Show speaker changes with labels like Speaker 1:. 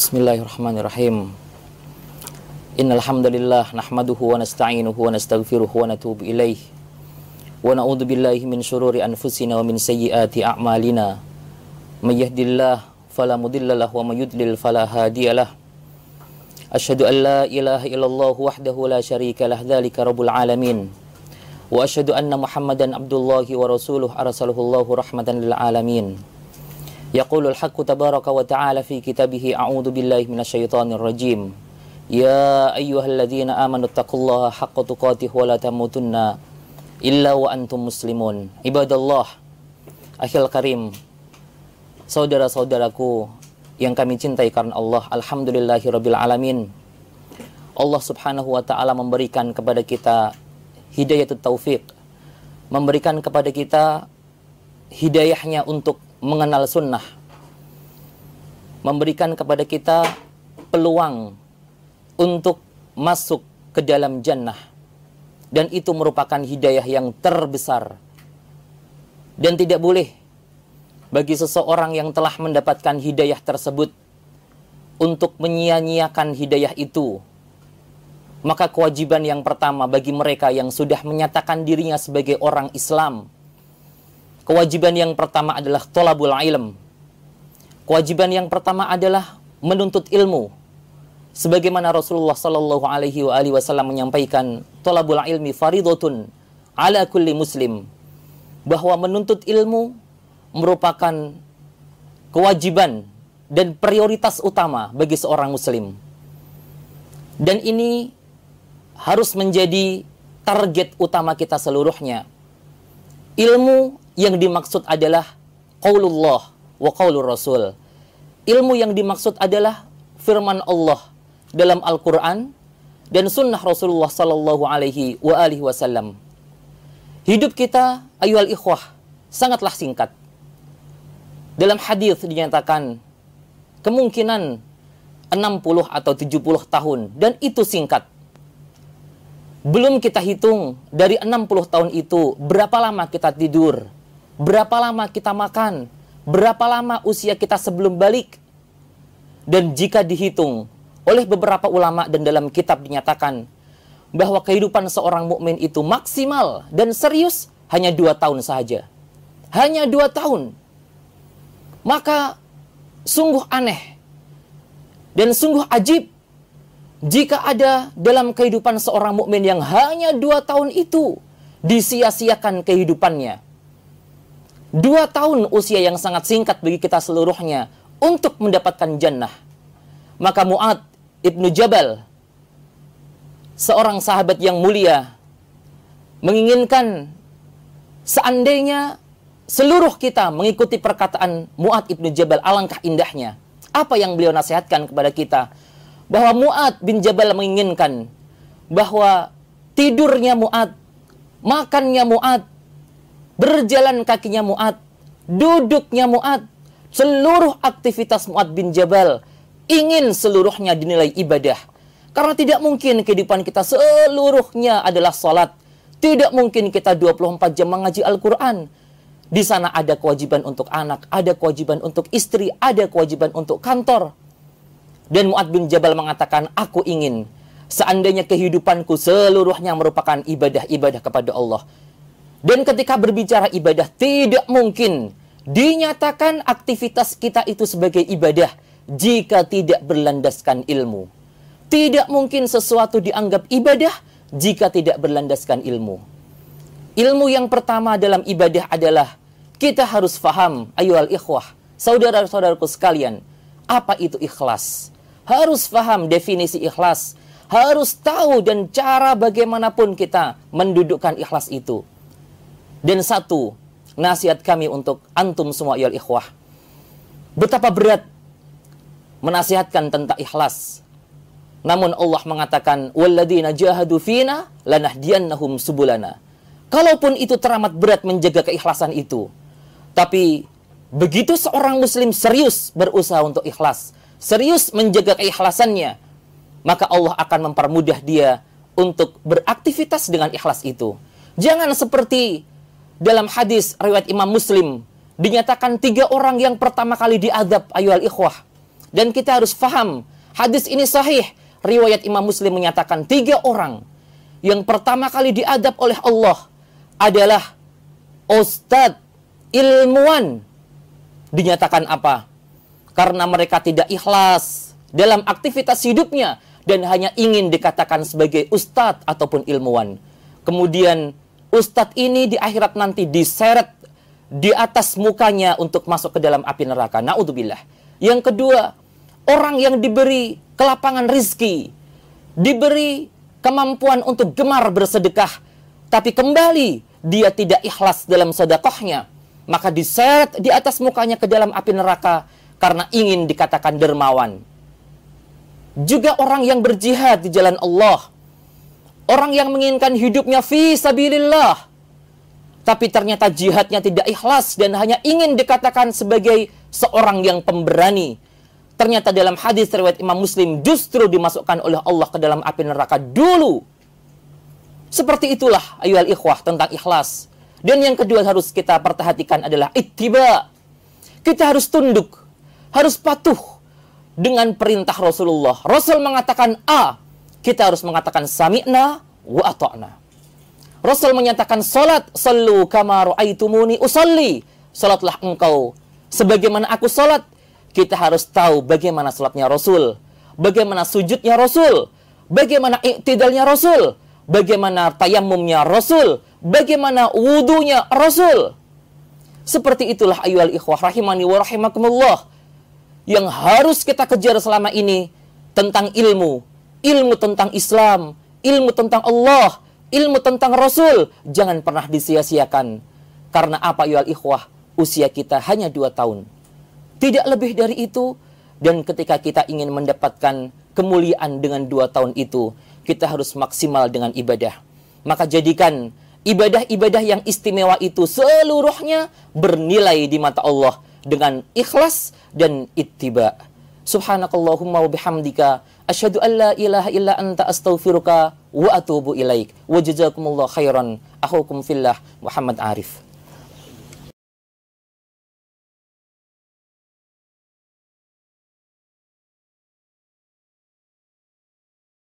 Speaker 1: Bismillahirrahmanirrahim. Innal hamdalillah nahmaduhu wa nasta'inuhu wa nastaghfiruhu wa natubu ilaih. Wa na'udzu billahi min syururi anfusina wa min sayyiati a'malina. May yahdihillahu fala mudilla lahu wa may yudlil fala hadiyalah. Asyhadu an la ilaha illallah wahdahu la syarika lah dzalika rabbul alamin. Wa asyhadu anna Muhammadan abdullahi wa rasuluhu arsalahu rahmatan lil alamin. Yaqulul haqqu tabaraka wa ta'ala fi kitabih a'udzu billahi minasyaitonir rajim. Ya ayyuhalladzina amanu taqullaha haqqa tuqatih wa la tamutunna illa wa antum muslimun. Ibadallah, akhil karim, saudara-saudaraku yang kami cintai karena Allah, alhamdulillahirabbil alamin. Allah Subhanahu wa taala memberikan kepada kita hidayatut taufik, memberikan kepada kita hidayahnya untuk mengenal sunnah, memberikan kepada kita peluang untuk masuk ke dalam jannah, dan itu merupakan hidayah yang terbesar. Dan tidak boleh bagi seseorang yang telah mendapatkan hidayah tersebut untuk menyia-nyiakan hidayah itu. Maka kewajiban yang pertama bagi mereka yang sudah menyatakan dirinya sebagai orang Islam, kewajiban yang pertama adalah thalabul ilm. Kewajiban yang pertama adalah menuntut ilmu. Sebagaimana Rasulullah sallallahu alaihi wasallam menyampaikan, thalabul ilmi faridatun ala kulli muslim. Bahwa menuntut ilmu merupakan kewajiban dan prioritas utama bagi seorang muslim. Dan ini harus menjadi target utama kita seluruhnya. Ilmu yang dimaksud adalah qaulullah wa qaulur rasul. Ilmu yang dimaksud adalah firman Allah dalam Al-Quran dan sunnah Rasulullah sallallahu alaihi wasallam. Hidup kita, ayyuhal ikhwah, sangatlah singkat. Dalam hadis dinyatakan kemungkinan 60 atau 70 tahun, dan itu singkat. Belum kita hitung dari 60 tahun itu berapa lama kita tidur, berapa lama kita makan, berapa lama usia kita sebelum balik. Dan jika dihitung oleh beberapa ulama dan dalam kitab dinyatakan bahwa kehidupan seorang mukmin itu maksimal dan serius hanya 2 tahun saja. Hanya 2 tahun. Maka sungguh aneh dan sungguh ajib jika ada dalam kehidupan seorang mukmin yang hanya 2 tahun itu disia-siakan kehidupannya. 2 tahun usia yang sangat singkat bagi kita seluruhnya untuk mendapatkan jannah. Maka Mu'adz ibnu Jabal, seorang sahabat yang mulia, menginginkan seandainya seluruh kita mengikuti perkataan Mu'adz ibnu Jabal, alangkah indahnya. Apa yang beliau nasihatkan kepada kita? Bahwa Mu'adz bin Jabal menginginkan bahwa tidurnya Mu'adz, makannya Mu'adz, berjalan kakinya Mu'adz, duduknya Mu'adz, seluruh aktivitas Mu'adz bin Jabal ingin seluruhnya dinilai ibadah. Karena tidak mungkin kehidupan kita seluruhnya adalah salat. Tidak mungkin kita 24 jam mengaji Al-Quran. Di sana ada kewajiban untuk anak, ada kewajiban untuk istri, ada kewajiban untuk kantor. Dan Mu'adz bin Jabal mengatakan, aku ingin seandainya kehidupanku seluruhnya merupakan ibadah-ibadah kepada Allah. Dan ketika berbicara ibadah, tidak mungkin dinyatakan aktivitas kita itu sebagai ibadah jika tidak berlandaskan ilmu. Tidak mungkin sesuatu dianggap ibadah jika tidak berlandaskan ilmu. Ilmu yang pertama dalam ibadah adalah kita harus faham, ayyuhal ikhwah, saudara-saudaraku sekalian, apa itu ikhlas. Harus faham definisi ikhlas. Harus tahu dan cara bagaimanapun kita mendudukkan ikhlas itu. Dan satu, nasihat kami untuk antum semua ayyuhal ikhwah. Betapa berat menasihatkan tentang ikhlas. Namun Allah mengatakan, walladzina jahadu fina lanahdiyannahum subulana. Kalaupun itu teramat berat menjaga keikhlasan itu, tapi begitu seorang muslim serius berusaha untuk ikhlas, serius menjaga keikhlasannya, maka Allah akan mempermudah dia untuk beraktivitas dengan ikhlas itu. Jangan seperti dalam hadis riwayat Imam Muslim, dinyatakan 3 orang yang pertama kali diazab, ayyuhal ikhwah. Dan kita harus faham, hadis ini sahih. Riwayat Imam Muslim menyatakan 3 orang yang pertama kali diadab oleh Allah adalah ustadz, ilmuwan. Dinyatakan apa? Karena mereka tidak ikhlas dalam aktivitas hidupnya dan hanya ingin dikatakan sebagai ustadz ataupun ilmuwan. Kemudian ustadz ini di akhirat nanti diseret di atas mukanya untuk masuk ke dalam api neraka. Na'udzubillah. Yang kedua, orang yang diberi kelapangan rizki, diberi kemampuan untuk gemar bersedekah, tapi kembali dia tidak ikhlas dalam sedekahnya, maka diseret di atas mukanya ke dalam api neraka karena ingin dikatakan dermawan. Juga orang yang berjihad di jalan Allah, orang yang menginginkan hidupnya fi sabilillah, tapi ternyata jihadnya tidak ikhlas dan hanya ingin dikatakan sebagai seorang yang pemberani. Ternyata dalam hadis riwayat Imam Muslim justru dimasukkan oleh Allah ke dalam api neraka dulu. Seperti itulah ayyuhal ikhwah tentang ikhlas. Dan yang kedua harus kita perhatikan adalah ittiba. Kita harus tunduk, harus patuh dengan perintah Rasulullah. Rasul mengatakan A, kita harus mengatakan sami'na wa ata'na. Rasul menyatakan salat, sallu kama ra'aitumuni usalli. Salatlah engkau sebagaimana aku salat. Kita harus tahu bagaimana salatnya Rasul, bagaimana sujudnya Rasul, bagaimana iktidalnya Rasul, bagaimana tayamumnya Rasul, bagaimana wudunya Rasul. Seperti itulah ayyuhal ikhwah rahimani wa rahimakumullah yang harus kita kejar selama ini tentang ilmu, ilmu tentang Islam, ilmu tentang Allah, ilmu tentang Rasul. Jangan pernah disia-siakan. Karena apa ayyuhal ikhwah? Usia kita hanya 2 tahun. Tidak lebih dari itu. Dan ketika kita ingin mendapatkan kemuliaan dengan 2 tahun itu, kita harus maksimal dengan ibadah. Maka jadikan ibadah-ibadah yang istimewa itu seluruhnya bernilai di mata Allah dengan ikhlas dan ittiba. Subhanakallahumma wa bihamdika asyhadu an la ilaha illa anta astaghfiruka wa atubu ilaik. Wa jazakumullahu khairan. Akhukum fillah Muhammad Arif.